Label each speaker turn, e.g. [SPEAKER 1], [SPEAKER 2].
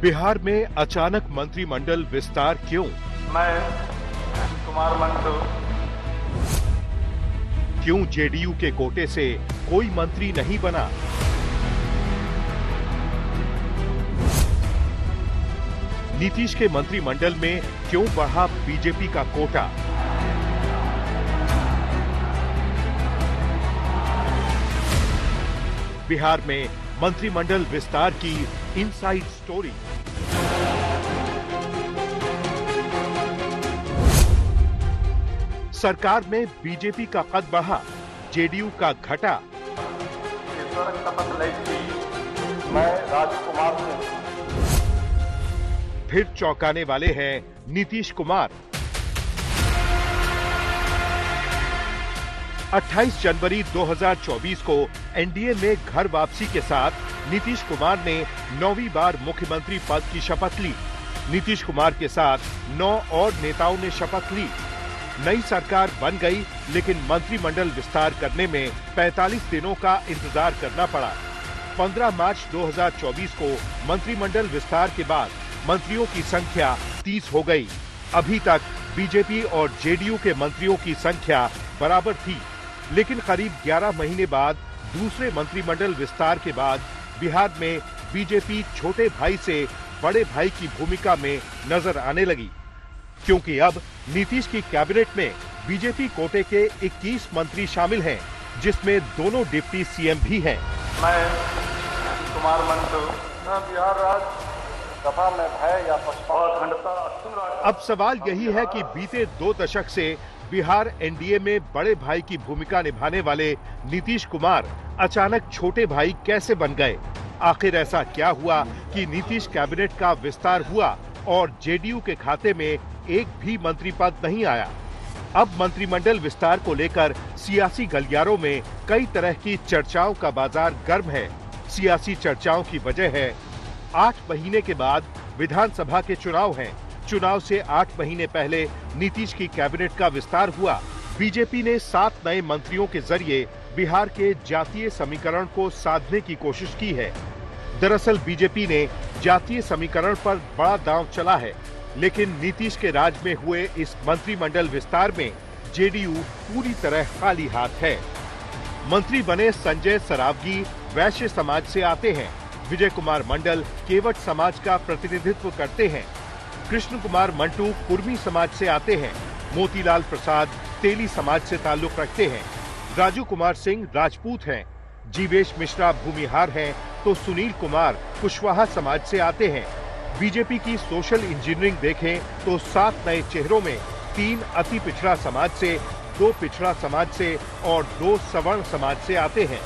[SPEAKER 1] बिहार में अचानक मंत्रिमंडल विस्तार क्यों?
[SPEAKER 2] मैं कुमार मंटू।
[SPEAKER 1] क्यों जेडीयू के कोटे से कोई मंत्री नहीं बना? नीतीश के मंत्रिमंडल में क्यों बढ़ा बीजेपी का कोटा? बिहार में मंत्रिमंडल विस्तार की इनसाइड स्टोरी। सरकार में बीजेपी का कद बढ़ा, जेडीयू का घटा।
[SPEAKER 2] ईश्वर शपथ लेती मैं राजकुमार सिंह।
[SPEAKER 1] फिर चौंकाने वाले हैं नीतीश कुमार। 28 जनवरी 2024 को एनडीए में घर वापसी के साथ नीतीश कुमार ने 9वीं बार मुख्यमंत्री पद की शपथ ली। नीतीश कुमार के साथ 9 और नेताओं ने शपथ ली। नई सरकार बन गई, लेकिन मंत्रिमंडल विस्तार करने में 45 दिनों का इंतजार करना पड़ा। 15 मार्च 2024 को मंत्रिमंडल विस्तार के बाद मंत्रियों की संख्या 30 हो गई। अभी तक बीजेपी और जेडीयू के मंत्रियों की संख्या बराबर थी, लेकिन करीब 11 महीने बाद दूसरे मंत्रिमंडल विस्तार के बाद बिहार में बीजेपी छोटे भाई से बड़े भाई की भूमिका में नजर आने लगी, क्योंकि अब नीतीश की कैबिनेट में बीजेपी कोटे के 21 मंत्री शामिल हैं, जिसमें दोनों डिप्टी सीएम भी हैं।
[SPEAKER 2] मैं कुमार मंटू बिहार राज्य सभा में भय या पक्षपात खंडता।
[SPEAKER 1] अब सवाल यही है कि बीते 2 दशक से बिहार एनडीए में बड़े भाई की भूमिका निभाने वाले नीतीश कुमार अचानक छोटे भाई कैसे बन गए? आखिर ऐसा क्या हुआ कि नीतीश कैबिनेट का विस्तार हुआ और जेडीयू के खाते में एक भी मंत्री पद नहीं आया? अब मंत्रिमंडल विस्तार को लेकर सियासी गलियारों में कई तरह की चर्चाओं का बाजार गर्म है। सियासी चर्चाओं की वजह है 8 महीने के बाद विधानसभा के चुनाव हैं। चुनाव से 8 महीने पहले नीतीश की कैबिनेट का विस्तार हुआ। बीजेपी ने 7 नए मंत्रियों के जरिए बिहार के जातीय समीकरण को साधने की कोशिश की है। दरअसल बीजेपी ने जातीय समीकरण पर बड़ा दांव चला है, लेकिन नीतीश के राज में हुए इस मंत्रिमंडल विस्तार में जेडीयू पूरी तरह खाली हाथ है। मंत्री बने संजय सरावगी वैश्य समाज से आते हैं। विजय कुमार मंडल केवट समाज का प्रतिनिधित्व करते हैं। कृष्ण कुमार मंटू कुर्मी समाज से आते हैं। मोतीलाल प्रसाद तेली समाज से ताल्लुक रखते हैं। राजू कुमार सिंह राजपूत हैं। जीवेश मिश्रा भूमिहार हैं, तो सुनील कुमार कुशवाहा समाज से आते हैं। बीजेपी की सोशल इंजीनियरिंग देखें तो 7 नए चेहरों में 3 अति पिछड़ा समाज से, 2 पिछड़ा समाज से और 2 सवर्ण समाज से आते हैं।